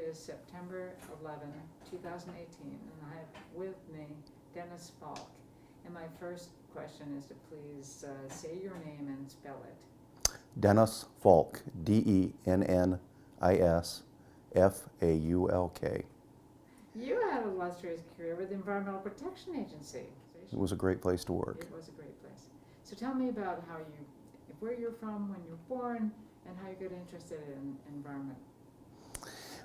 is September 11, 2018, and I have with me Dennis Faulk. And my first question is to please say your name and spell it. Dennis Faulk, Dennis Faulk. You had an illustrious career with the Environmental Protection Agency. It was a great place to work. It was a great place. So tell me about where you're from, when you were born, and how you got interested in environment.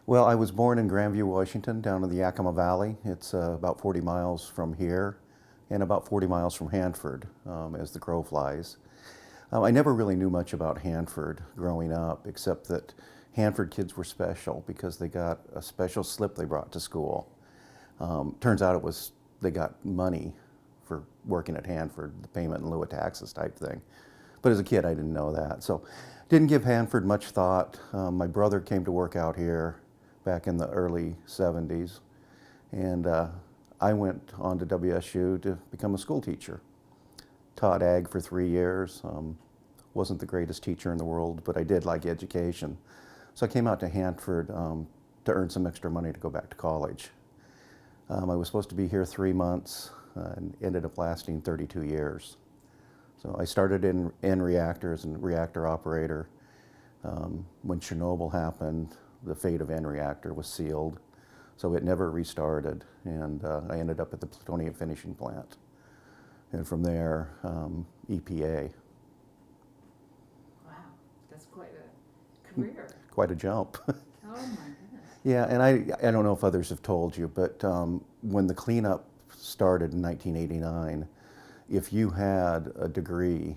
Well, I was born in Grandview, Washington, down in the Yakima Valley. It's about 40 miles from here and about 40 miles from Hanford, as the crow flies. I never really knew much about Hanford growing up, except that Hanford kids were special because they got a special slip they brought to school. Turns out they got money for working at Hanford, the payment in lieu of taxes type thing. But as a kid, I didn't know that. So didn't give Hanford much thought. My brother came to work out here back in the early 70s. And I went on to WSU to become a school teacher. Taught ag for 3 years. Wasn't the greatest teacher in the world, but I did like education. So I came out to Hanford to earn some extra money to go back to college. I was supposed to be here 3 months and ended up lasting 32 years. So I started in Reactor as a reactor operator. When Chernobyl happened, the fate of Reactor was sealed, so it never restarted, and I ended up at the plutonium finishing plant. And from there, EPA. Wow, that's quite a career. Quite a jump. Oh my goodness. Yeah, and I don't know if others have told you, but when the cleanup started in 1989, if you had a degree,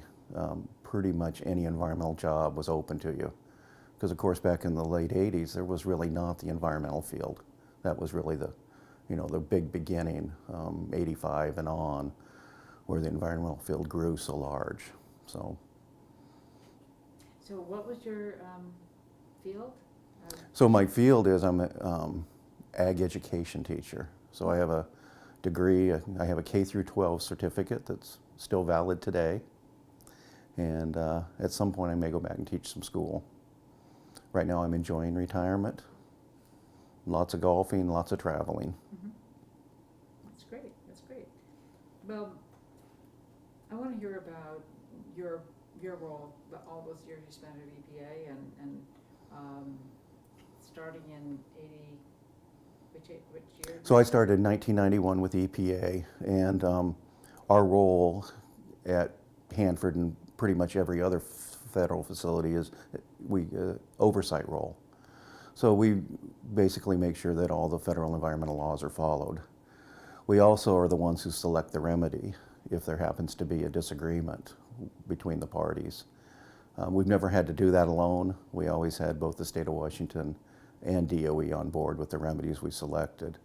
pretty much any environmental job was open to you. Because of course back in the late 80s, there was really not the environmental field. That was really the big beginning, 85 and on, where the environmental field grew so large. So what was your field? So my field is I'm an ag education teacher. So I have a degree, I have a K through 12 certificate that's still valid today. And at some point I may go back and teach some school. Right now I'm enjoying retirement. Lots of golfing, lots of traveling. Mm-hmm. That's great, that's great. Well, I want to hear about your role, all those years you spent at EPA and starting in 80, which year? So I started in 1991 with EPA, and our role at Hanford and pretty much every other federal facility is oversight role. So we basically make sure that all the federal environmental laws are followed. We also are the ones who select the remedy if there happens to be a disagreement between the parties. We've never had to do that alone. We always had both the state of Washington and DOE on board with the remedies we selected.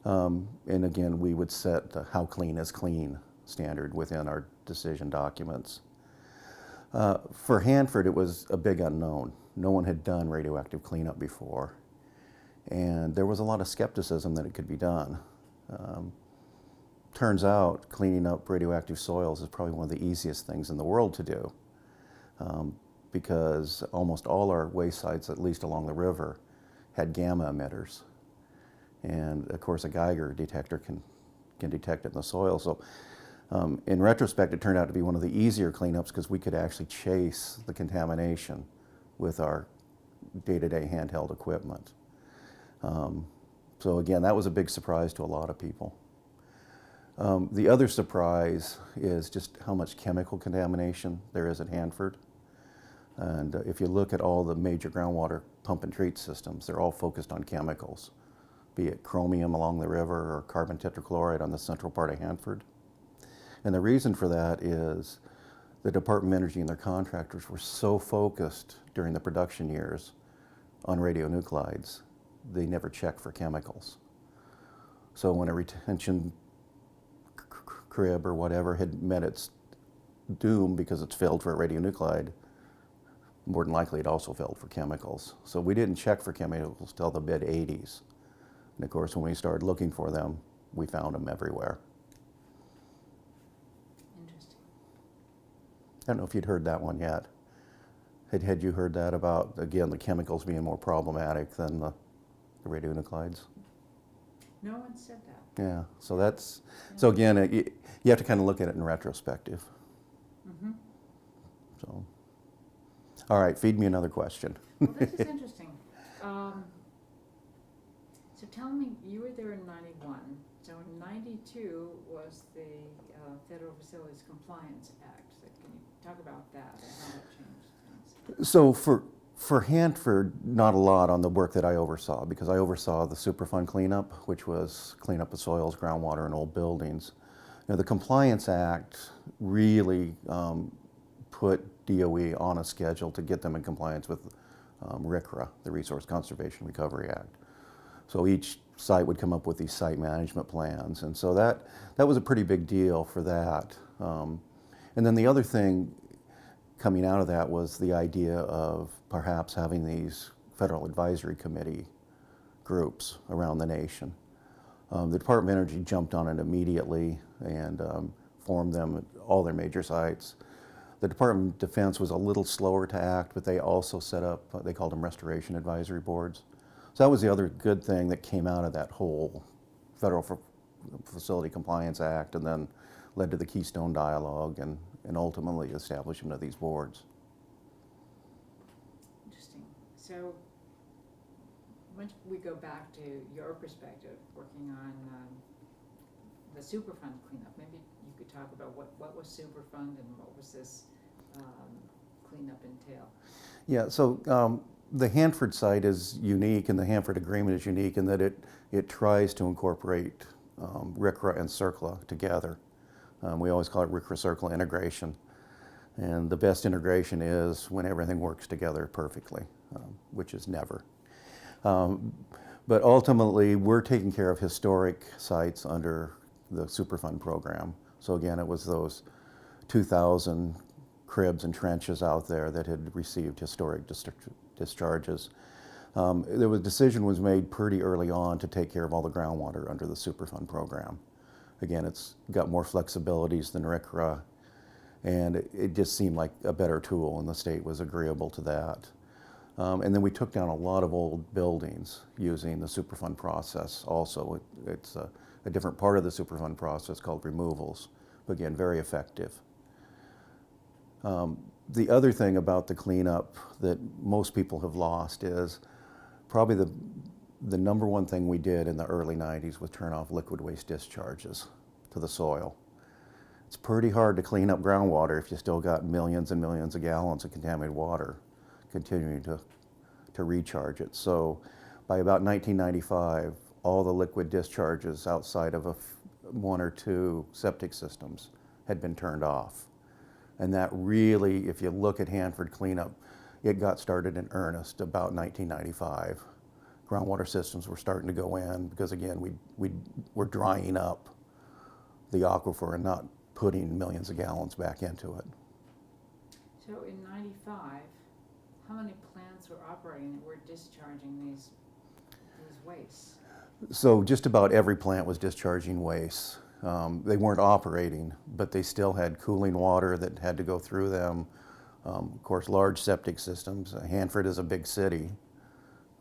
And again, we would set the how clean is clean standard within our decision documents. For Hanford, it was a big unknown. No one had done radioactive cleanup before. And there was a lot of skepticism that it could be done. Turns out cleaning up radioactive soils is probably one of the easiest things in the world to do, because almost all our waste sites, at least along the river, had gamma emitters. And of course a Geiger detector can detect it in the soil. So in retrospect, it turned out to be one of the easier cleanups because we could actually chase the contamination with our day-to-day handheld equipment. So again, that was a big surprise to a lot of people. The other surprise is just how much chemical contamination there is at Hanford. And if you look at all the major groundwater pump and treat systems, they're all focused on chemicals, be it chromium along the river or carbon tetrachloride on the central part of Hanford. And the reason for that is the Department of Energy and their contractors were so focused during the production years on radionuclides, they never checked for chemicals. So when a retention crib or whatever had met its doom because it's failed for a radionuclide, more than likely it also failed for chemicals. So we didn't check for chemicals till the mid-80s. And of course, when we started looking for them, we found them everywhere. Interesting. I don't know if you'd heard that one yet. Had you heard that about, again, the chemicals being more problematic than the the radionuclides. No one said that. Yeah, so that's, so again, you have to kind of look at it in retrospective. Mm-hmm. So, all right, feed me another question. Well, this is interesting. So tell me, you were there in 91. So in 92 was the Federal Facilities Compliance Act. So can you talk about that and how that changed things? So for Hanford, not a lot on the work that I oversaw, because I oversaw the Superfund cleanup, which was cleanup of soils, groundwater, and old buildings. Now, the Compliance Act really put DOE on a schedule to get them in compliance with RCRA, the Resource Conservation Recovery Act. So each site would come up with these site management plans, and so that was a pretty big deal for that. And then the other thing coming out of that was the idea of perhaps having these Federal Advisory Committee groups around the nation. The Department of Energy jumped on it immediately and formed them at all their major sites. The Department of Defense was a little slower to act, but they also set up, they called them Restoration Advisory Boards. So that was the other good thing that came out of that whole Federal Facility Compliance Act, and then led to the Keystone Dialogue and ultimately establishment of these boards. Interesting. So once we go back to your perspective, working on the Superfund cleanup, maybe you could talk about what was Superfund and what was this cleanup entail? Yeah, so the Hanford site is unique, and the Hanford Agreement is unique in that it tries to incorporate RCRA and CERCLA together. We always call it RCRA-CERCLA integration. And the best integration is when everything works together perfectly, which is never. But ultimately, we're taking care of historic sites under the Superfund program. So again, it was those 2,000 cribs and trenches out there that had received historic discharges. A decision was made pretty early on to take care of all the groundwater under the Superfund program. Again, it's got more flexibilities than RCRA, and it just seemed like a better tool, and the state was agreeable to that. And then we took down a lot of old buildings using the Superfund process also. It's a different part of the Superfund process called removals, but again, very effective. The other thing about the cleanup that most people have lost is probably the number one thing we did in the early 90s was turn off liquid waste discharges to the soil. It's pretty hard to clean up groundwater if you still got millions and millions of gallons of contaminated water continuing to recharge it. So by about 1995, all the liquid discharges outside of one or two septic systems had been turned off. And that really, if you look at Hanford cleanup, it got started in earnest about 1995. Groundwater systems were starting to go in because, again, we were drying up the aquifer and not putting millions of gallons back into it. So in 95, how many plants were operating that were discharging these wastes? So just about every plant was discharging waste. They weren't operating, but they still had cooling water that had to go through them. Of course, large septic systems. Hanford is a big city,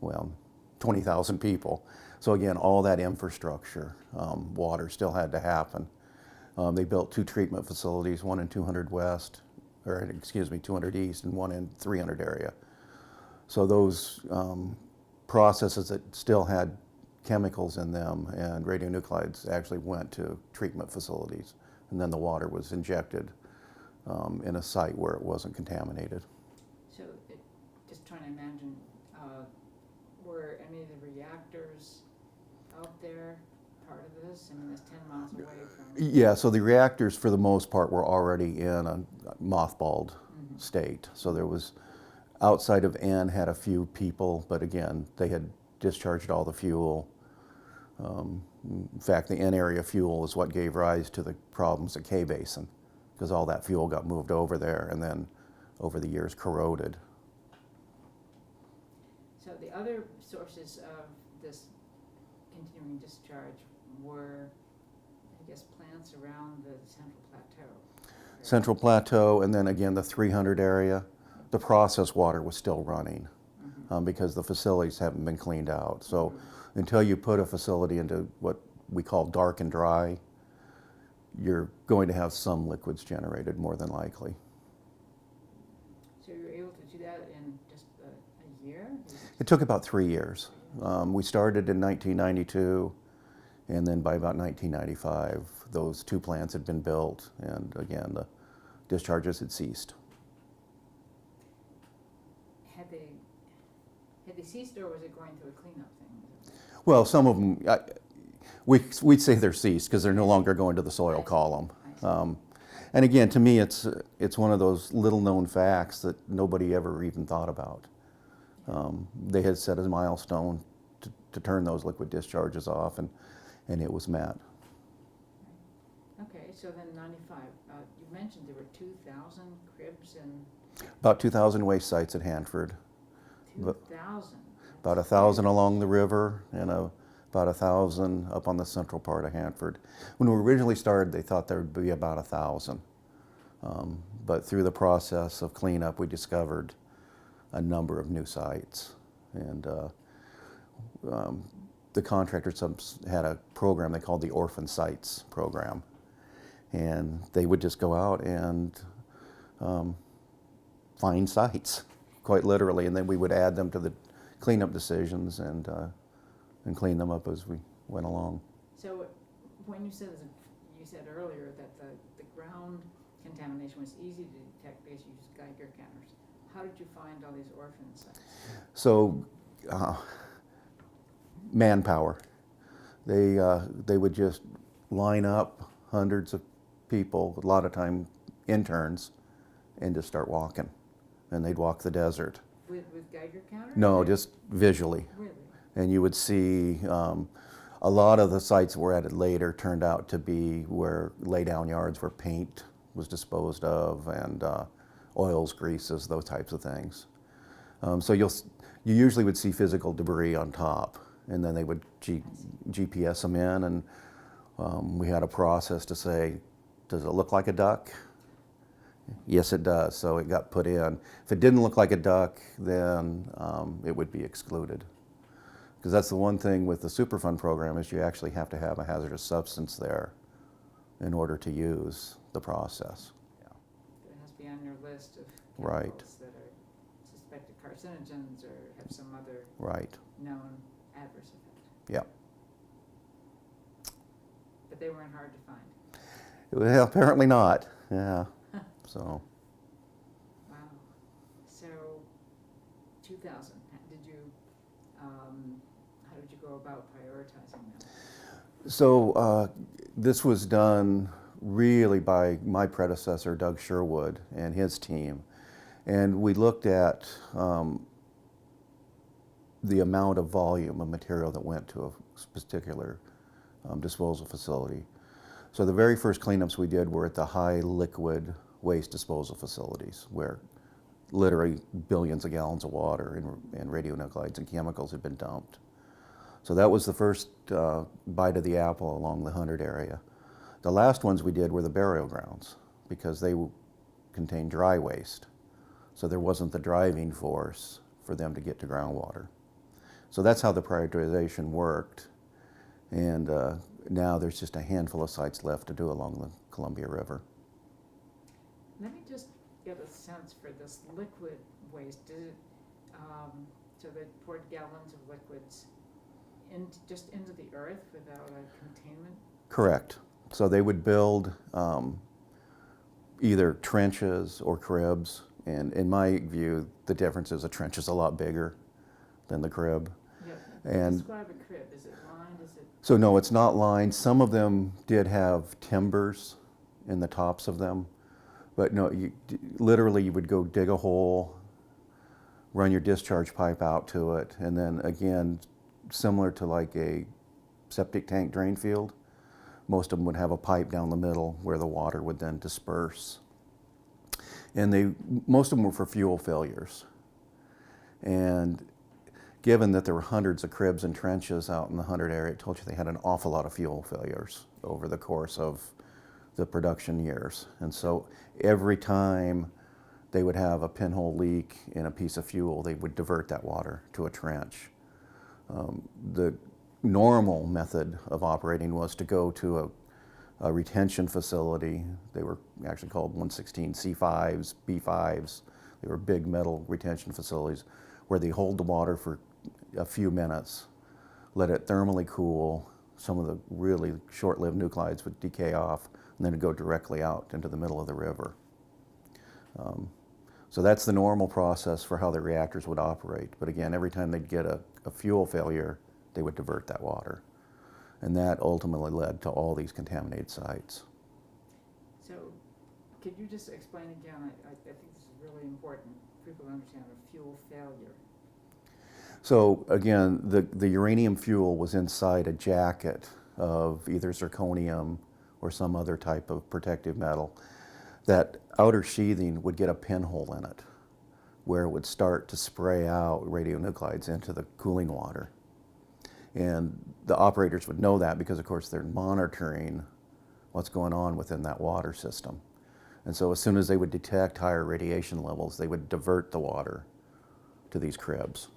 well, 20,000 people. So again, all that infrastructure, water still had to happen. They built 2 treatment facilities, one in 200 West, or excuse me, 200 East, and one in 300 area. So those processes that still had chemicals in them and radionuclides actually went to treatment facilities, and then the water was injected in a site where it wasn't contaminated. So just trying to imagine, were any of the reactors out there part of this? I mean, it's 10 miles away from... Yeah, so the reactors for the most part were already in a mothballed state. So there was, outside of N had a few people, but again, they had discharged all the fuel. In fact, the N area fuel is what gave rise to the problems at K Basin, because all that fuel got moved over there and then over the years corroded. So the other sources of this continuing discharge were, I guess, plants around the Central Plateau. Central Plateau, and then again the 300 area, the process water was still running. because the facilities haven't been cleaned out. So until you put a facility into what we call dark and dry, you're going to have some liquids generated more than likely. So you were able to do that in just a year? It took about 3 years. We started in 1992, and then by about 1995, those 2 plants had been built, and again, the discharges had ceased. Had they ceased, or was it going through a cleanup thing? Well, some of them, we'd say they're ceased because they're no longer going to the soil column. And again, to me, it's one of those little-known facts that nobody ever even thought about. They had set a milestone to turn those liquid discharges off, and it was met. Okay, so then 95, you mentioned there were 2,000 cribs and... About 2,000 waste sites at Hanford. 2,000? About 1,000 along the river, and about 1,000 up on the central part of Hanford. When we originally started, they thought there would be about 1,000. But through the process of cleanup, we discovered a number of new sites. And the contractors had a program they called the Orphan Sites program. And they would just go out and find sites, quite literally, and then we would add them to the cleanup decisions and clean them up as we went along. So when you said earlier that the ground contamination was easy to detect because you used Geiger counters, how did you find all these orphan sites? So manpower. They would just line up hundreds of people, a lot of time interns, and just start walking. And they'd walk the desert. With Geiger counters? No, just visually. Really? And you would see a lot of the sites that were added later turned out to be where lay-down yards where paint was disposed of, and oils, greases, those types of things. So you usually would see physical debris on top, and then they would GPS them in, and we had a process to say, does it look like a duck? Yes, it does. So it got put in. If it didn't look like a duck, then it would be excluded. Because that's the one thing with the Superfund program, is you actually have to have a hazardous substance there in order to use the process. Yeah. It has to be on your list of Right. chemicals that are suspected carcinogens or have some other Right. known adverse effect. Yeah. But they weren't hard to find. Well, apparently not. Yeah. So. Wow. So 2,000. How did you go about prioritizing them? So this was done really by my predecessor, Doug Sherwood, and his team. And we looked at the amount of volume of material that went to a particular disposal facility. So the very first cleanups we did were at the high liquid waste disposal facilities, where literally billions of gallons of water and radionuclides and chemicals had been dumped. So that was the first bite of the apple along the Hanford area. The last ones we did were the burial grounds, because they contained dry waste. So there wasn't the driving force for them to get to groundwater. So that's how the prioritization worked. And now there's just a handful of sites left to do along the Columbia River. Let me just get a sense for this liquid waste. Did it, so they poured gallons of liquids just into the earth without a containment? Correct. So they would build either trenches or cribs. And in my view, the difference is a trench is a lot bigger than the crib. Yep. And describe a crib. Is it lined? Is it? so no, it's not lined. Some of them did have timbers in the tops of them. But no, literally you would go dig a hole, run your discharge pipe out to it, and then again, similar to like a septic tank drain field, most of them would have a pipe down the middle where the water would then disperse. And most of them were for fuel failures. And given that there were hundreds of cribs and trenches out in the Hanford area, it told you they had an awful lot of fuel failures over the course of the production years. And so every time they would have a pinhole leak in a piece of fuel, they would divert that water to a trench. The normal method of operating was to go to a retention facility. They were actually called 116 C5s, B5s. They were big metal retention facilities where they hold the water for a few minutes, let it thermally cool. Some of the really short-lived nuclides would decay off, and then it'd go directly out into the middle of the river. So that's the normal process for how the reactors would operate. But again, every time they'd get a fuel failure, they would divert that water. And that ultimately led to all these contaminated sites. So, could you just explain again, I think this is really important for people to understand a fuel failure. So again, the uranium fuel was inside a jacket of either zirconium or some other type of protective metal. That outer sheathing would get a pinhole in it where it would start to spray out radionuclides into the cooling water. And the operators would know that because, of course, they're monitoring what's going on within that water system. And so as soon as they would detect higher radiation levels, they would divert the water to these cribs.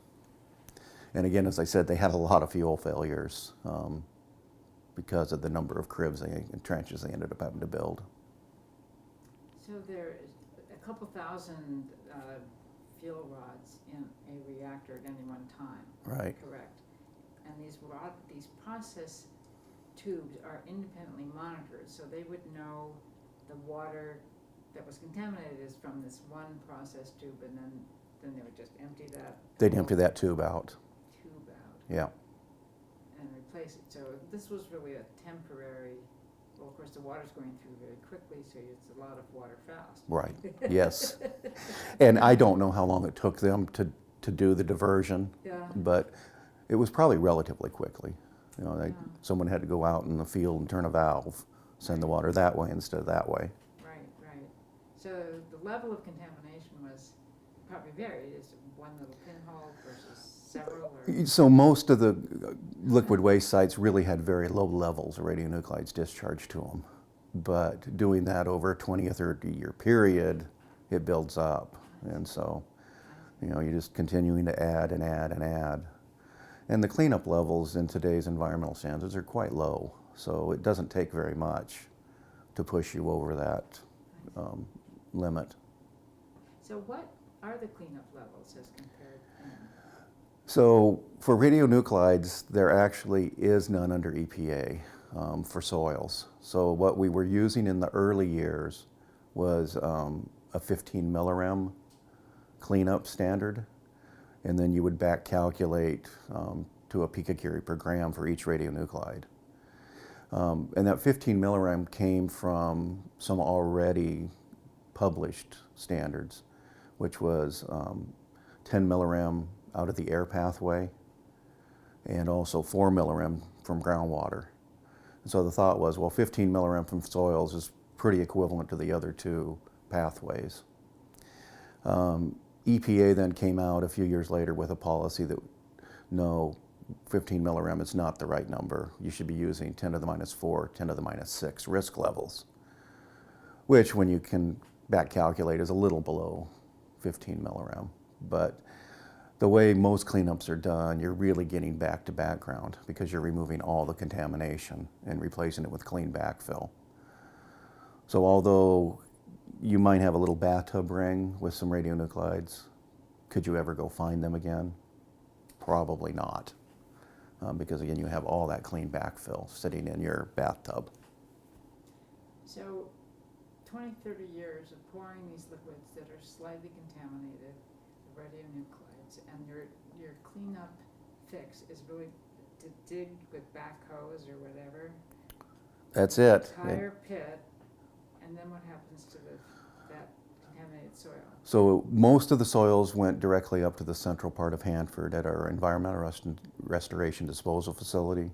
And again, as I said, they had a lot of fuel failures because of the number of cribs and trenches they ended up having to build. So there's a couple thousand fuel rods in a reactor at any one time. Right. Correct. And these process tubes are independently monitored, so they would know the water that was contaminated is from this one process tube, and then they would just empty that. They'd empty that tube out. Yeah. And replace it. So this was really a temporary. Well, of course, the water's going through very quickly, so it's a lot of water fast. Right. Yes. And I don't know how long it took them to do the diversion. Yeah. But it was probably relatively quickly. You know, someone had to go out in the field and turn a valve, send the water that way instead of that way. Right. So the level of contamination was probably varied. Is it one little pinhole versus several? Or? So most of the liquid waste sites really had very low levels of radionuclides discharged to them. But doing that over a 20 or 30 year period, it builds up. And so, you know, you're just continuing to add and add and add. And the cleanup levels in today's environmental standards are quite low. So it doesn't take very much to push you over that limit. So what are the cleanup levels as compared? So for radionuclides, there actually is none under EPA for soils. So what we were using in the early years was a 15 millirem cleanup standard, and then you would back calculate to a picocurie per gram for each radionuclide. And that 15 millirem came from some already published standards, which was 10 millirem out of the air pathway, and also 4 millirem from groundwater. And so the thought was, well, 15 millirem from soils is pretty equivalent to the other two pathways. EPA then came out a few years later with a policy that, no, 15 millirem is not the right number. You should be using 10 to the minus 4, 10 to the minus 6 risk levels, which when you can back calculate is a little below 15 millirem. But the way most cleanups are done, you're really getting back to background because you're removing all the contamination and replacing it with clean backfill. So although you might have a little bathtub ring with some radionuclides, could you ever go find them again? Probably not, because again, you have all that clean backfill sitting in your bathtub. So 20, 30 years of pouring these liquids that are slightly contaminated, the radionuclides, and your cleanup fix is really to dig with backhoes or whatever. That's it. Entire pit, and then what happens to that contaminated soil? So most of the soils went directly up to the central part of Hanford at our environmental restoration disposal facility.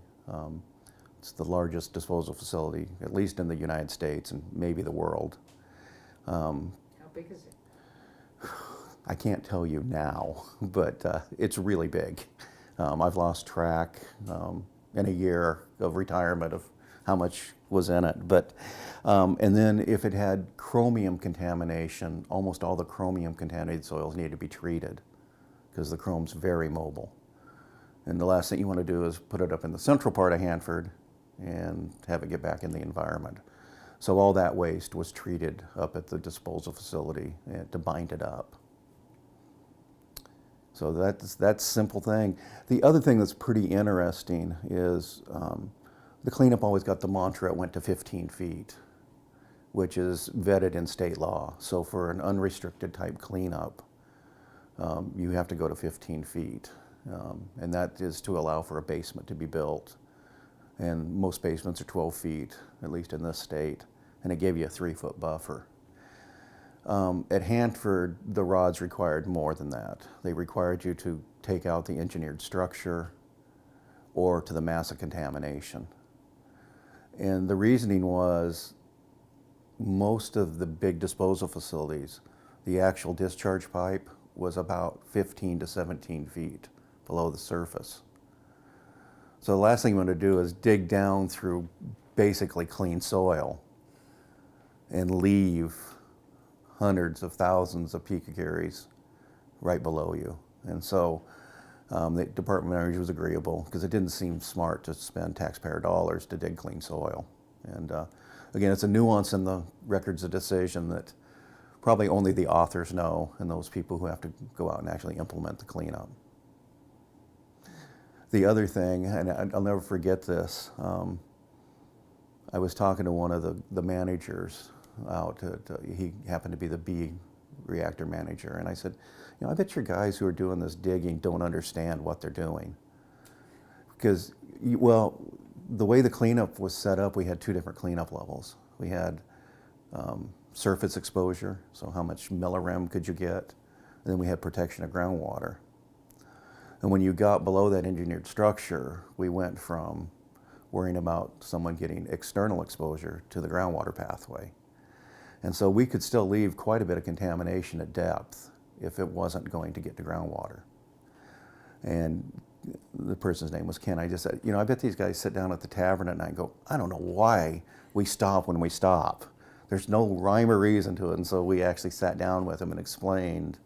It's the largest disposal facility, at least in the United States and maybe the world. How big is it? I can't tell you now, but it's really big. I've lost track in a year of retirement of how much was in it. But, and then if it had chromium contamination, almost all the chromium contaminated soils need to be treated because the chrome's very mobile. And the last thing you want to do is put it up in the central part of Hanford and have it get back in the environment. So all that waste was treated up at the disposal facility to bind it up. So that's a simple thing. The other thing that's pretty interesting is the cleanup always got the mantra it went to 15 feet, which is vetted in state law. So for an unrestricted type cleanup, you have to go to 15 feet. And that is to allow for a basement to be built. And most basements are 12 feet, at least in this state, and it gave you a 3-foot buffer. At Hanford, the rods required more than that. They required you to take out the engineered structure or to the mass of contamination. And the reasoning was most of the big disposal facilities, the actual discharge pipe was about 15 to 17 feet below the surface. So the last thing you want to do is dig down through basically clean soil and leave hundreds of thousands of picocuries right below you. And so the Department of Energy was agreeable because it didn't seem smart to spend taxpayer dollars to dig clean soil. And again, it's a nuance in the records of decision that probably only the authors know and those people who have to go out and actually implement the cleanup. The other thing, and I'll never forget this, I was talking to one of the managers out, he happened to be the B reactor manager, and I said, I bet your guys who are doing this digging don't understand what they're doing. Because, well, the way the cleanup was set up, we had 2 different cleanup levels. We had surface exposure, so how much millirem could you get, and then we had protection of groundwater. And when you got below that engineered structure, we went from worrying about someone getting external exposure to the groundwater pathway. And so we could still leave quite a bit of contamination at depth if it wasn't going to get to groundwater. And the person's name was Ken. I just said, I bet these guys sit down at the tavern at night and go, I don't know why we stop when we stop. There's no rhyme or reason to it. And so we actually sat down with him and explained,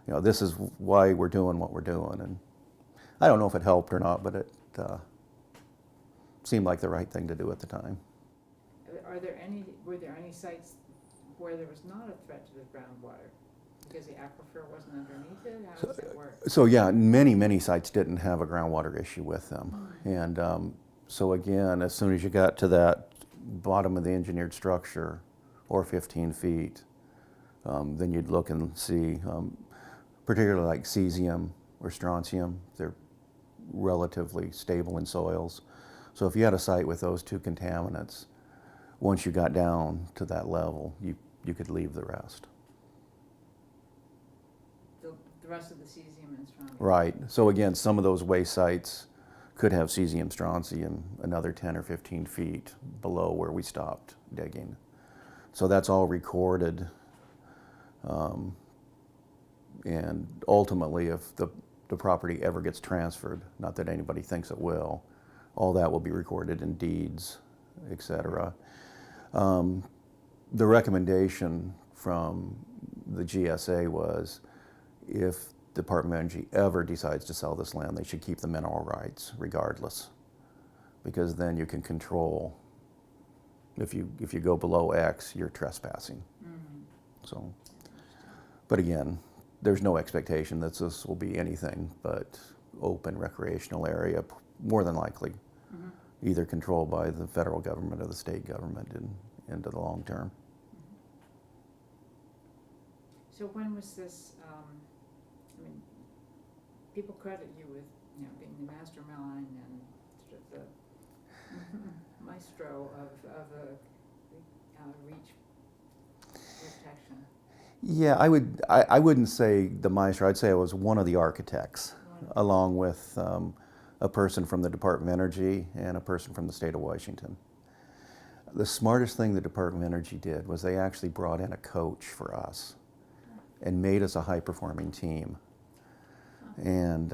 this is why we're doing what we're doing. And I don't know if it helped or not, but it seemed like the right thing to do at the time. Were there any sites where there was not a threat to the groundwater because the aquifer wasn't underneath it? How does that work? So yeah, many sites didn't have a groundwater issue with them. Mm-hmm. And so again, as soon as you got to that bottom of the engineered structure or 15 feet, then you'd look and see, particularly like cesium or strontium, they're relatively stable in soils. So if you had a site with those 2 contaminants, once you got down to that level, you could leave the rest. The rest of the cesium and strontium? Right. So again, some of those waste sites could have cesium, strontium another 10 or 15 feet below where we stopped digging. So that's all recorded. And ultimately, if the property ever gets transferred, not that anybody thinks it will, all that will be recorded in deeds, etc. The recommendation from the GSA was if the Department of Energy ever decides to sell this land, they should keep the mineral rights regardless, because then you can control, if you go below X, you're trespassing. Mm-hmm. So, but again, there's no expectation that this will be anything but open recreational area, more than likely, mm-hmm. either controlled by the federal government or the state government into the long term. So when was this, people credit you with being the mastermind and sort of the maestro of the reach protection. Yeah, I wouldn't say the maestro. I'd say I was one of the architects, along with a person from the Department of Energy and a person from the state of Washington. The smartest thing the Department of Energy did was they actually brought in a coach for us and made us a high-performing team. And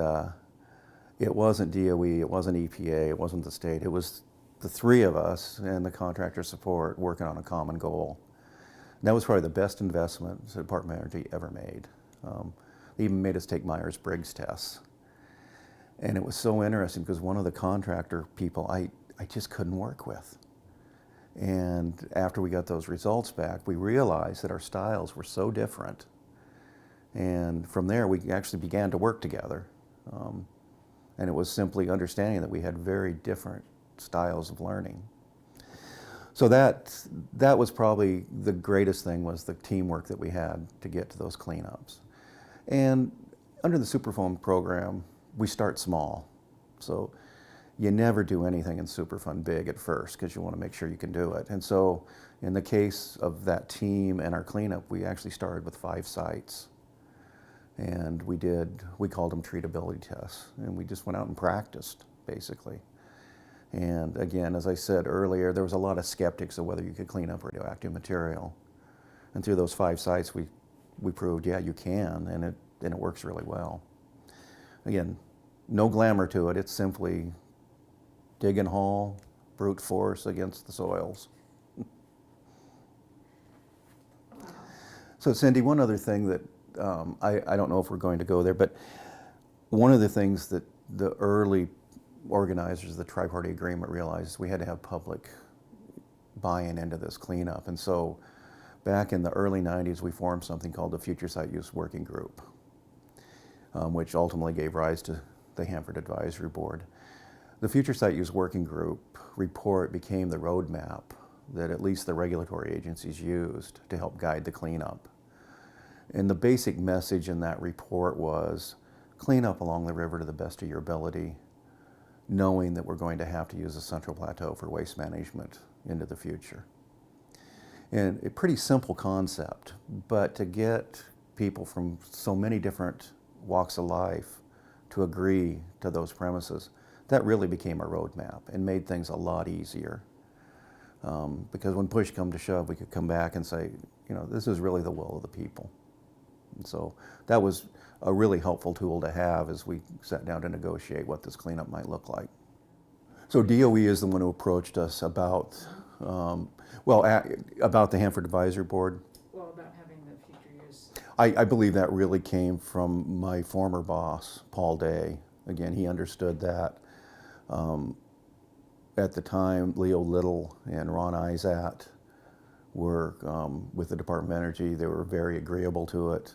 it wasn't DOE, it wasn't EPA, it wasn't the state, it was the three of us and the contractor support working on a common goal. And that was probably the best investment the Department of Energy ever made. They even made us take Myers-Briggs tests. And it was so interesting because one of the contractor people I just couldn't work with. And after we got those results back, we realized that our styles were so different. And from there, we actually began to work together. And it was simply understanding that we had very different styles of learning. So that was probably the greatest thing, was the teamwork that we had to get to those cleanups. And under the Superfund program, we start small. So you never do anything in Superfund big at first because you want to make sure you can do it. And so in the case of that team and our cleanup, we actually started with 5 sites. And we called them treatability tests. And we just went out and practiced, basically. And again, as I said earlier, there was a lot of skeptics of whether you could clean up radioactive material. And through those 5 sites, we proved, yeah, you can, and it works really well. Again, no glamour to it. It's simply dig and haul, brute force against the soils. So Cindy, one other thing that, I don't know if we're going to go there, but one of the things that the early organizers of the tri-party agreement realized we had to have public buy-in into this cleanup. And so back in the early 90s, we formed something called the Future Site Use Working Group, which ultimately gave rise to the Hanford Advisory Board. The Future Site Use Working Group report became the roadmap that at least the regulatory agencies used to help guide the cleanup. And the basic message in that report was clean up along the river to the best of your ability, knowing that we're going to have to use the Central Plateau for waste management into the future. And a pretty simple concept, but to get people from so many different walks of life to agree to those premises, that really became a roadmap and made things a lot easier. Because when push come to shove, we could come back and say, you know, this is really the will of the people. And so that was a really helpful tool to have as we sat down to negotiate what this cleanup might look like. So DOE is the one who approached us about, about the Hanford Advisory Board. Well, about having the future use. I believe that really came from my former boss, Paul Day. Again, he understood that. At the time, Leo Little and Ron Izat were with the Department of Energy. They were very agreeable to it.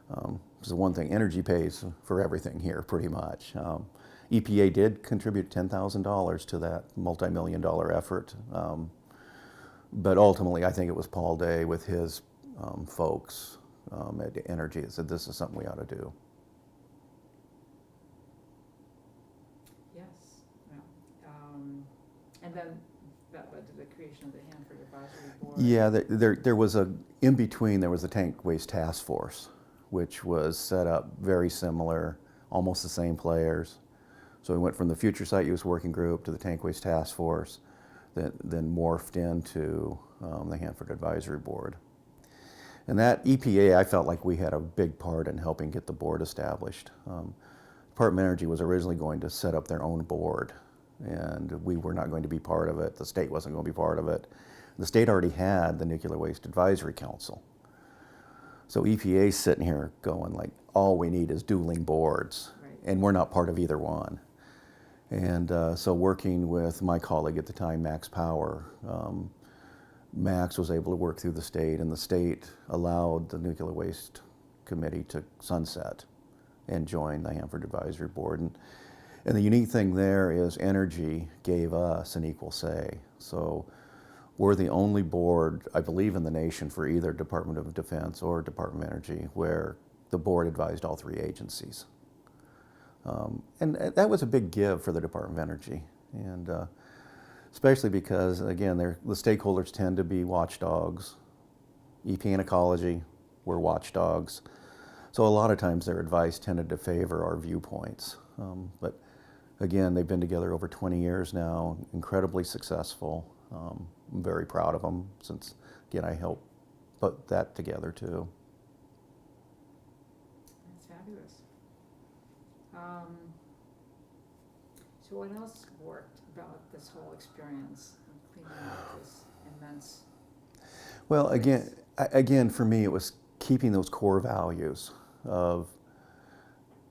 Because the one thing, energy pays for everything here, pretty much. EPA did contribute $10,000 to that multi-million-dollar effort. But ultimately, I think it was Paul Day with his folks at Energy that said, this is something we ought to do. Yes. Yeah. And then that led to the creation of the Hanford Advisory Board. Yeah, there was in between, there was the Tank Waste Task Force, which was set up very similar, almost the same players. So we went from the Future Site Use Working Group to the Tank Waste Task Force, then morphed into the Hanford Advisory Board. And that EPA, I felt like we had a big part in helping get the board established. Department of Energy was originally going to set up their own board, and we were not going to be part of it. The state wasn't going to be part of it. The state already had the Nuclear Waste Advisory Council. So EPA's sitting here going like, all we need is dueling boards, Right. And we're not part of either one. And so working with my colleague at the time, Max Power, Max was able to work through the state, and the state allowed the Nuclear Waste Committee to sunset and join the Hanford Advisory Board. And the unique thing there is Energy gave us an equal say. So we're the only board, I believe, in the nation for either Department of Defense or Department of Energy where the board advised all 3 agencies. And that was a big give for the Department of Energy. And especially because, again, the stakeholders tend to be watchdogs. EP and ecology were watchdogs. So a lot of times their advice tended to favor our viewpoints. But again, they've been together over 20 years now, incredibly successful. I'm very proud of them since, again, I helped put that together too. That's fabulous. So what else worked about this whole experience of cleaning up this immense? Well, again, for me, it was keeping those core values of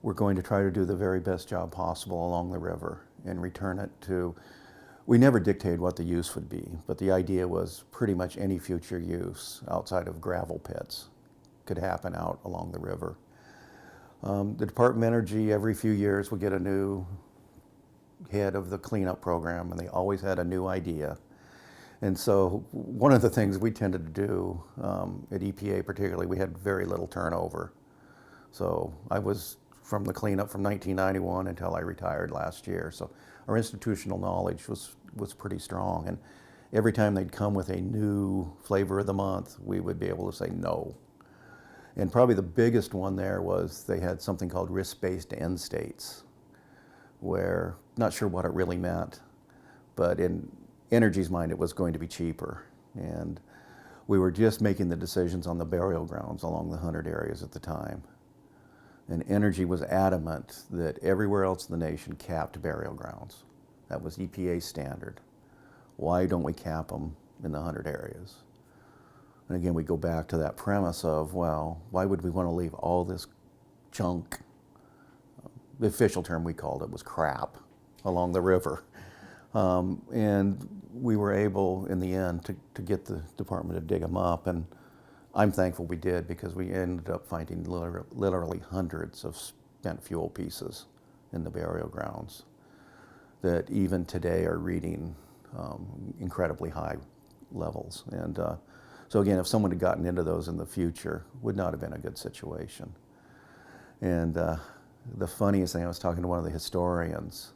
we're going to try to do the very best job possible along the river and return it to, we never dictated what the use would be, but the idea was pretty much any future use outside of gravel pits could happen out along the river. The Department of Energy, every few years, would get a new head of the cleanup program, and they always had a new idea. And so one of the things we tended to do at EPA particularly, we had very little turnover. So I was from the cleanup from 1991 until I retired last year. So our institutional knowledge was pretty strong. And every time they'd come with a new flavor of the month, we would be able to say no. And probably the biggest one there was they had something called risk-based end states, where, not sure what it really meant, but in Energy's mind it was going to be cheaper. And we were just making the decisions on the burial grounds along the 100 areas at the time. And Energy was adamant that everywhere else in the nation capped burial grounds. That was EPA standard. Why don't we cap them in the 100 areas? And again, we go back to that premise of, well, why would we want to leave all this junk? The official term we called it was crap along the river. And we were able, in the end, to get the department to dig them up. And I'm thankful we did, because we ended up finding literally hundreds of spent fuel pieces in the burial grounds that even today are reading incredibly high levels. And so again, if someone had gotten into those in the future, would not have been a good situation. And the funniest thing, I was talking to one of the historians,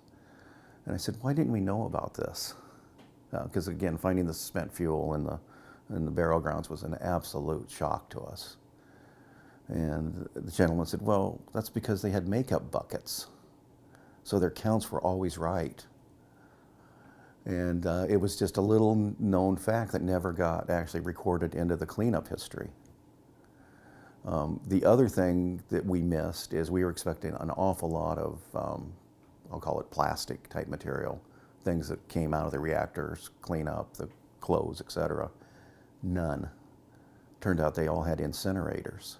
and I said, why didn't we know about this? Because again, finding the spent fuel in the burial grounds was an absolute shock to us. And the gentleman said, well, that's because they had makeup buckets. So their counts were always right. And it was just a little known fact that never got actually recorded into the cleanup history. The other thing that we missed is we were expecting an awful lot of, I'll call it plastic type material, things that came out of the reactors, cleanup, the clothes, etc. None. Turned out they all had incinerators.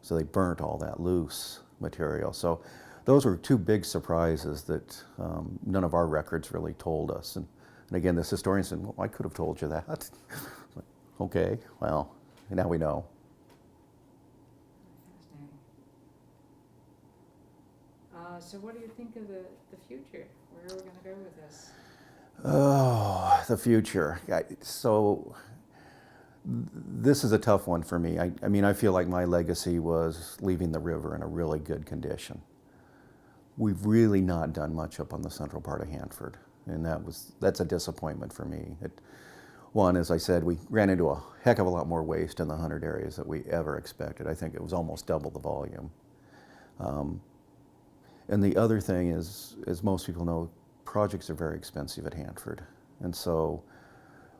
So they burnt all that loose material. So those were two big surprises that none of our records really told us. And again, this historian said, well, I could have told you that. Okay, well, now we know. Fascinating. So what do you think of the future? Where are we going to go with this? Oh, the future. So this is a tough one for me. I mean, I feel like my legacy was leaving the river in a really good condition. We've really not done much up on the central part of Hanford, and that's a disappointment for me. One, as I said, we ran into a heck of a lot more waste in the 100 areas that we ever expected. I think it was almost double the volume. And the other thing is, as most people know, projects are very expensive at Hanford. And so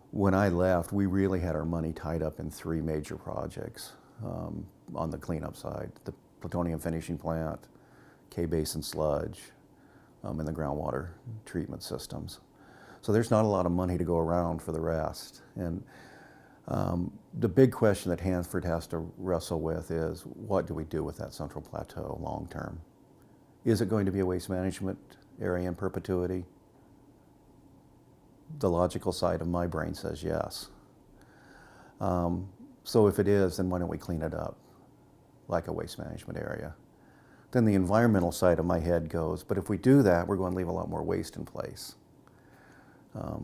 when I left, we really had our money tied up in 3 major projects on the cleanup side: the plutonium finishing plant, K-basin sludge, and the groundwater treatment systems. So there's not a lot of money to go around for the rest. And the big question that Hanford has to wrestle with is, what do we do with that central plateau long term? Is it going to be a waste management area in perpetuity? The logical side of my brain says yes. So if it is, then why don't we clean it up like a waste management area? Then the environmental side of my head goes, but if we do that, we're going to leave a lot more waste in place.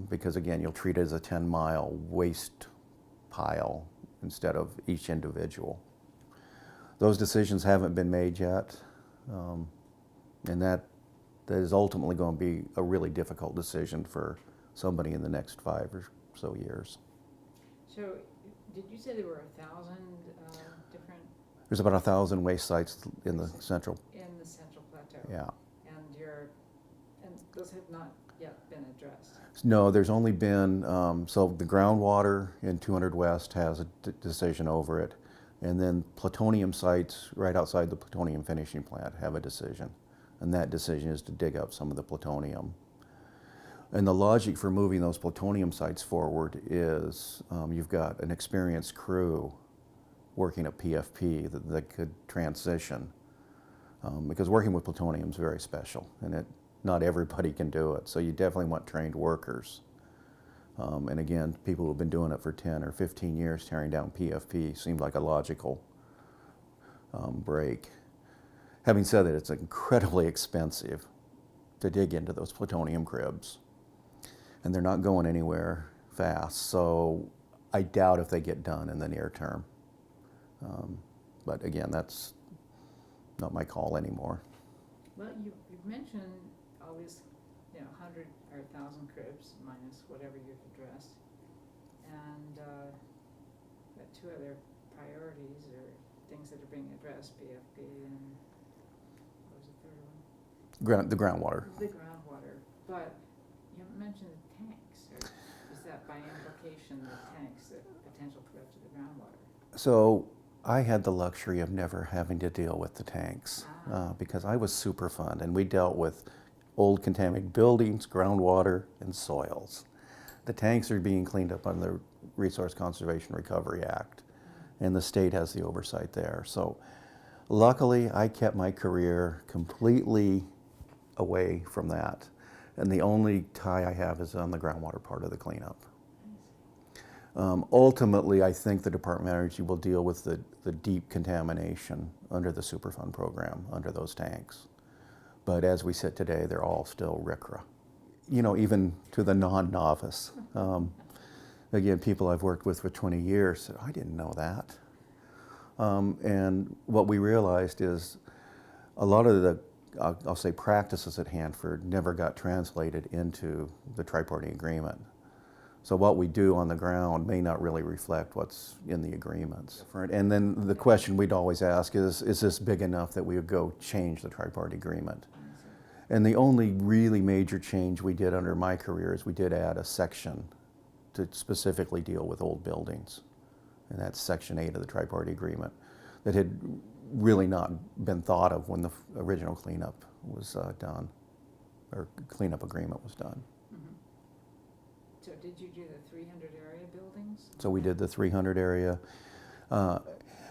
Because again, you'll treat it as a 10-mile waste pile instead of each individual. Those decisions haven't been made yet. And that is ultimately going to be a really difficult decision for somebody in the next 5 or so years. So, did you say there were 1,000 different? There's about 1,000 waste sites in the central. In the central plateau. Yeah. And those have not yet been addressed. No, there's only been so the groundwater in 200 West has a decision over it, and then plutonium sites right outside the plutonium finishing plant have a decision. and that decision is to dig up some of the plutonium. And the logic for moving those plutonium sites forward is you've got an experienced crew working at PFP that could transition. Because working with plutonium is very special, and not everybody can do it. So you definitely want trained workers. And again, people who've been doing it for 10 or 15 years, tearing down PFP seemed like a logical break. Having said that, it's incredibly expensive to dig into those plutonium cribs, and they're not going anywhere fast. So I doubt if they get done in the near term. But again, that's not my call anymore. Well, you've mentioned all these, 100 or 1,000 cribs minus whatever you've addressed, and got two other priorities or things that are being addressed, BFB and what was the third one? The groundwater. The groundwater, but you haven't mentioned the tanks, or is that by implication the tanks, the potential threat to the groundwater? So I had the luxury of never having to deal with the tanks because I was Superfund, and we dealt with old contaminated buildings, groundwater, and soils. The tanks are being cleaned up under the Resource Conservation Recovery Act, and the state has the oversight there. So luckily, I kept my career completely away from that, and the only tie I have is on the groundwater part of the cleanup. Ultimately, I think the Department of Energy will deal with the deep contamination under the Superfund program, under those tanks. But as we sit today, they're all still RCRA. Even to the non-novice. Again, people I've worked with for 20 years said, I didn't know that. And what we realized is a lot of the, I'll say, practices at Hanford never got translated into the tri-party agreement. So what we do on the ground may not really reflect what's in the agreements. And then the question we'd always ask is this big enough that we would go change the tri-party agreement? And the only really major change we did under my career is we did add a section to specifically deal with old buildings. And that's Section 8 of the tri-party agreement that had really not been thought of when the original cleanup was done, or cleanup agreement was done. So did you do the 300 area buildings? So we did the 300 area.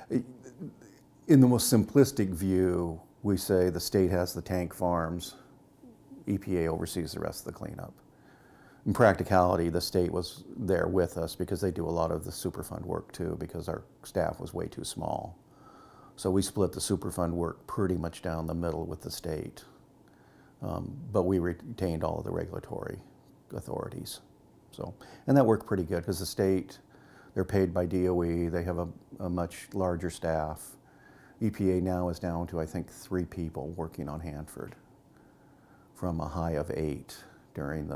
In the most simplistic view, we say the state has the tank farms, EPA oversees the rest of the cleanup. In practicality, the state was there with us because they do a lot of the Superfund work too, because our staff was way too small. So we split the Superfund work pretty much down the middle with the state. But we retained all of the regulatory authorities. So, and that worked pretty good because the state, they're paid by DOE, they have a much larger staff. EPA now is down to, I think, 3 people working on Hanford from a high of 8 during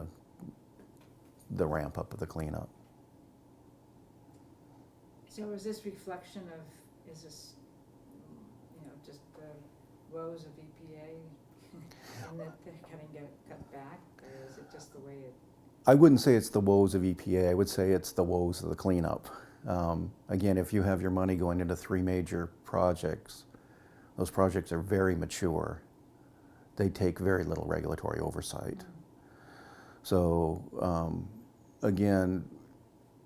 the ramp up of the cleanup. So is this reflection of, is this, just the woes of EPA and that they're going to get cut back, or is it just the way it? I wouldn't say it's the woes of EPA, I would say it's the woes of the cleanup. Again, if you have your money going into 3 major projects, those projects are very mature. They take very little regulatory oversight. So again,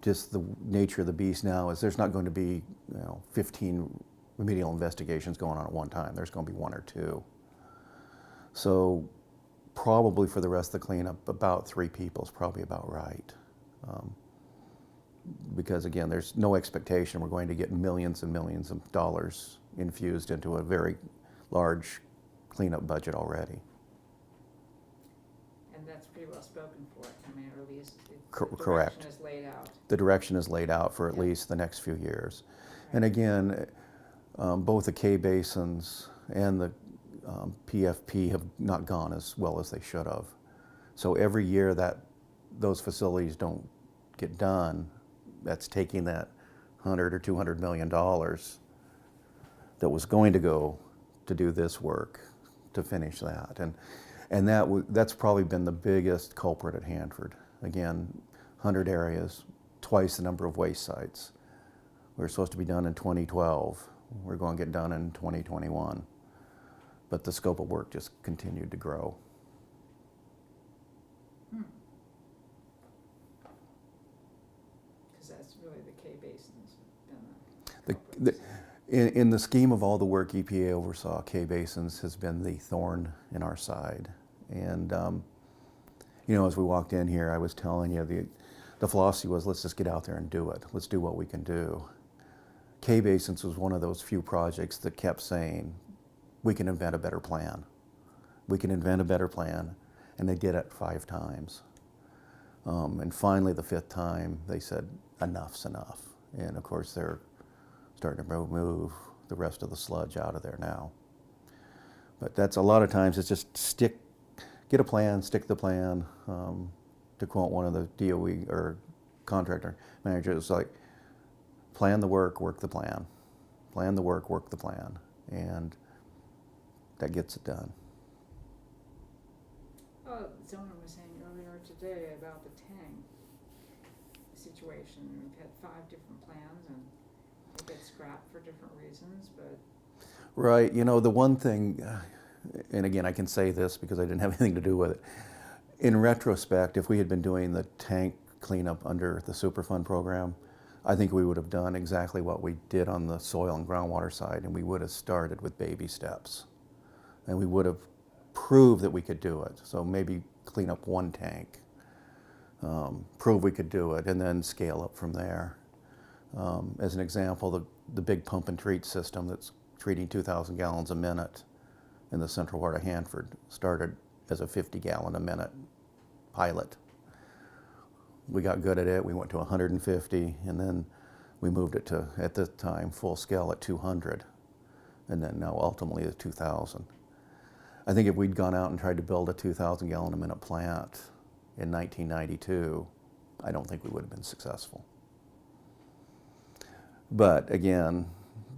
just the nature of the beast now is there's not going to be 15 remedial investigations going on at one time. There's going to be 1 or 2. So probably for the rest of the cleanup, about 3 people is probably about right. Because again, there's no expectation we're going to get millions and millions of dollars infused into a very large cleanup budget already. And that's pretty well spoken for, or at least the Correct. direction is laid out. The direction is laid out for at least the next few years. Right. And again, both the K basins and the PFP have not gone as well as they should have. So every year that those facilities don't get done, that's taking that $100 or $200 million that was going to go to do this work to finish that. And that's probably been the biggest culprit at Hanford. Again, 100 areas, twice the number of waste sites. We were supposed to be done in 2012. We're going to get done in 2021. but the scope of work just continued to grow. Because that's really the K basins been The, culprits. in the scheme of all the work EPA oversaw, K basins has been the thorn in our side. And you know, as we walked in here, I was telling you the philosophy was, let's just get out there and do it. Let's do what we can do. K basins was one of those few projects that kept saying, we can invent a better plan. We can invent a better plan, and they did it 5 times. And finally, the 5th time, they said, enough's enough. And of course, they're starting to move the rest of the sludge out of there now. But that's a lot of times, it's just get a plan, stick to the plan. To quote one of the DOE or contractor managers, it's like, plan the work, work the plan. Plan the work, work the plan. And that gets it done. Well, someone was saying earlier today about the tank situation. We've had 5 different plans and they get scrapped for different reasons, but. Right, you know, the one thing, and again, I can say this because I didn't have anything to do with it. In retrospect, if we had been doing the tank cleanup under the Superfund program, I think we would have done exactly what we did on the soil and groundwater side, and we would have started with baby steps. And we would have proved that we could do it. So maybe clean up 1 tank, prove we could do it, and then scale up from there. As an example, the big pump and treat system that's treating 2,000 gallons a minute in the central part of Hanford started as a 50 gallon a minute pilot. We got good at it, we went to 150, and then we moved it to, at the time, full scale at 200, and then now ultimately at 2,000. I think if we'd gone out and tried to build a 2,000 gallon a minute plant in 1992, I don't think we would have been successful. But again,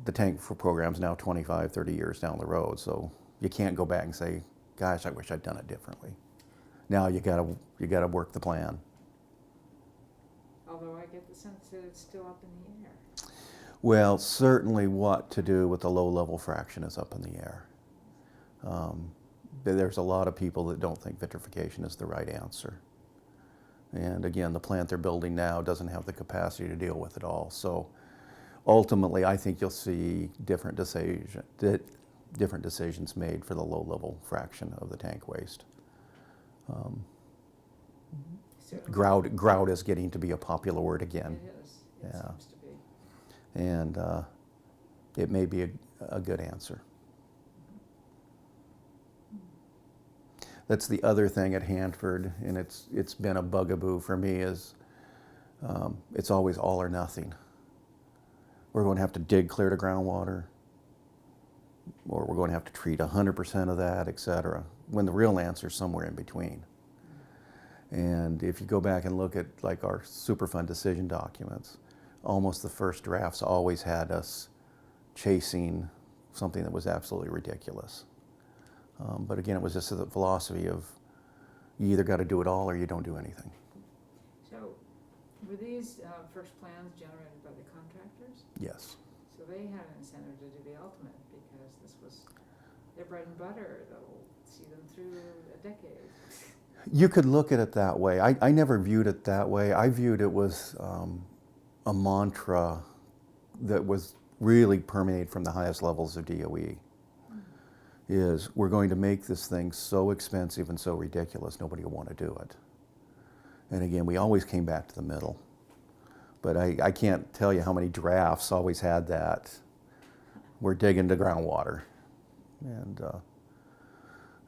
the tank for program's now 25, 30 years down the road, so you can't go back and say, gosh, I wish I'd done it differently. Now you gotta work the plan. Although I get the sense that it's still up in the air. Well, certainly what to do with the low-level fraction is up in the air. There's a lot of people that don't think vitrification is the right answer. And again, the plant they're building now doesn't have the capacity to deal with it all. So ultimately, I think you'll see different decisions made for the low-level fraction of the tank waste. So Grout is getting to be a popular word again. it is. It Yeah. seems to be. And it may be a good answer. That's the other thing at Hanford, and it's been a bugaboo for me, is it's always all or nothing. We're going to have to dig clear to groundwater, or we're going to have to treat 100% of that, et cetera, when the real answer is somewhere in between. And if you go back and look at like our Superfund decision documents, almost the first drafts always had us chasing something that was absolutely ridiculous. But again, it was just the philosophy of you either got to do it all or you don't do anything. So were these first plans generated by the contractors? Yes. So they had an incentive to do the ultimate because this was their bread and butter. They'll see them through a decade. You could look at it that way. I never viewed it that way. I viewed it was a mantra that was really permeated from the highest levels of DOE. Is we're going to make this thing so expensive and so ridiculous, nobody will want to do it. And again, we always came back to the middle. But I can't tell you how many drafts always had that. We're digging to groundwater. And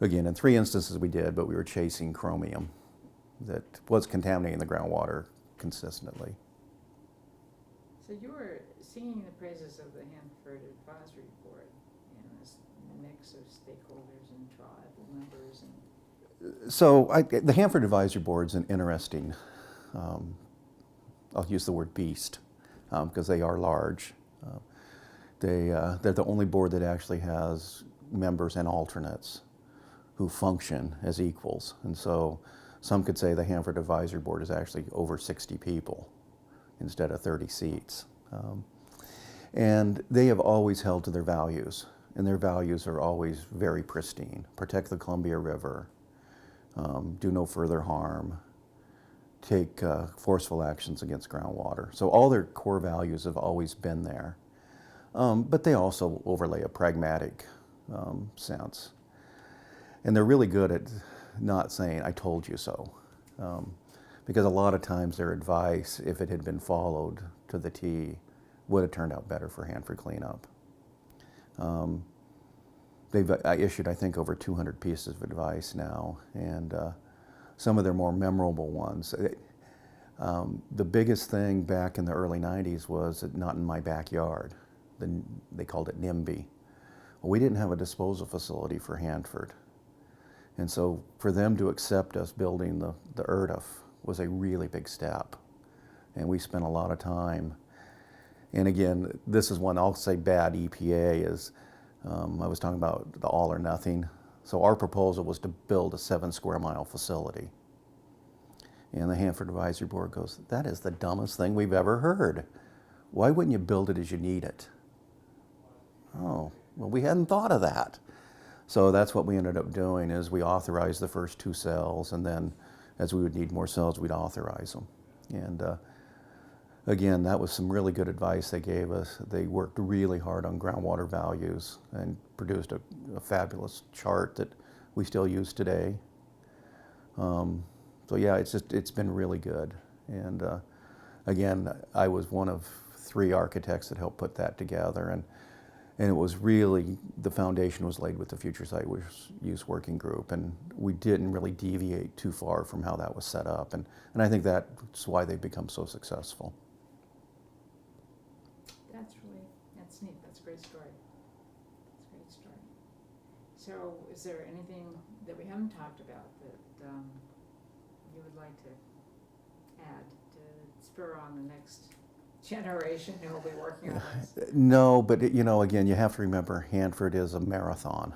again, in 3 instances we did, but we were chasing chromium that was contaminating the groundwater consistently. So you were singing the praises of the Hanford Advisory Board and this mix of stakeholders and tribal members and. So the Hanford Advisory Board is an interesting, I'll use the word beast, because they are large. They're the only board that actually has members and alternates who function as equals. And so some could say the Hanford Advisory Board is actually over 60 people instead of 30 seats. And they have always held to their values. and their values are always very pristine. Protect the Columbia River, do no further harm, take forceful actions against groundwater. So all their core values have always been there. But they also overlay a pragmatic sense. And they're really good at not saying, I told you so. Because a lot of times their advice, if it had been followed to the T, would have turned out better for Hanford cleanup. They've issued, I think, over 200 pieces of advice now, and some of their more memorable ones. The biggest thing back in the early 90s was not in my backyard. They called it NIMBY. Well, we didn't have a disposal facility for Hanford. And so for them to accept us building the ERDF was a really big step. And we spent a lot of time. And again, this is one I'll say bad EPA is, I was talking about the all or nothing. So our proposal was to build a 7 square mile facility. And the Hanford Advisory Board goes, that is the dumbest thing we've ever heard. Why wouldn't you build it as you need it? Oh, well, we hadn't thought of that. So that's what we ended up doing is we authorized the first 2 cells, and then as we would need more cells, we'd authorize them. And again, that was some really good advice they gave us. They worked really hard on groundwater values and produced a fabulous chart that we still use today. So yeah, it's been really good. And again, I was one of 3 architects that helped put that together. And it was really, the foundation was laid with the Future Site Use Working Group, and we didn't really deviate too far from how that was set up. And I think that's why they've become so successful. That's neat, that's a great story. That's a great story. So is there anything that we haven't talked about that you would like to add to spur on the next generation who will be working on this? No, but again, you have to remember Hanford is a marathon,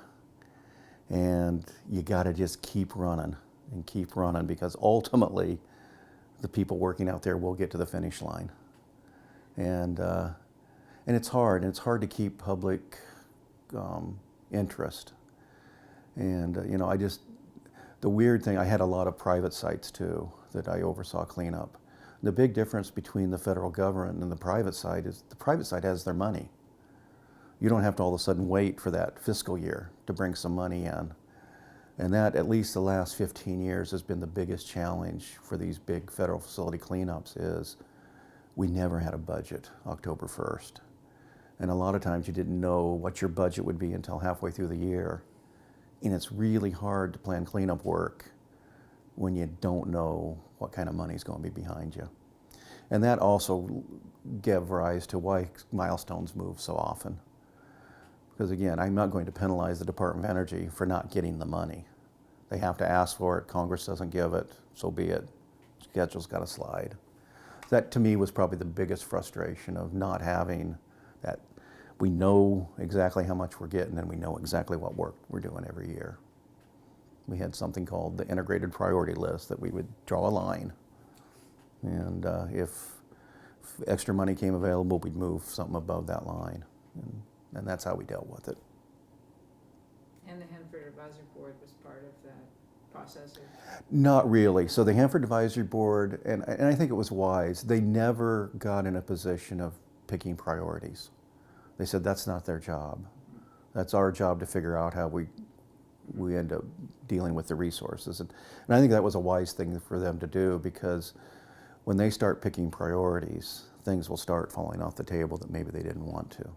and you got to just keep running and keep running, because ultimately the people working out there will get to the finish line. And it's hard, to keep public interest. And the weird thing, I had a lot of private sites too that I oversaw cleanup. The big difference between the federal government and the private side is the private side has their money. You don't have to all of a sudden wait for that fiscal year to bring some money in. And that, at least the last 15 years, has been the biggest challenge for these big federal facility cleanups is we never had a budget October 1st. And a lot of times you didn't know what your budget would be until halfway through the year. And it's really hard to plan cleanup work when you don't know what kind of money is going to be behind you. And that also gave rise to why milestones move so often. Because again, I'm not going to penalize the Department of Energy for not getting the money. They have to ask for it, Congress doesn't give it, so be it. Schedule's got to slide. That to me was probably the biggest frustration of not having that. We know exactly how much we're getting, and we know exactly what work we're doing every year. We had something called the integrated priority list that we would draw a line. And if extra money came available, we'd move something above that line. And that's how we dealt with it. And the Hanford Advisory Board was part of that process? Not really. So the Hanford Advisory Board, and I think it was wise, they never got in a position of picking priorities. They said that's not their job. That's our job to figure out how we end up dealing with the resources. And I think that was a wise thing for them to do, because when they start picking priorities, things will start falling off the table that maybe they didn't want to.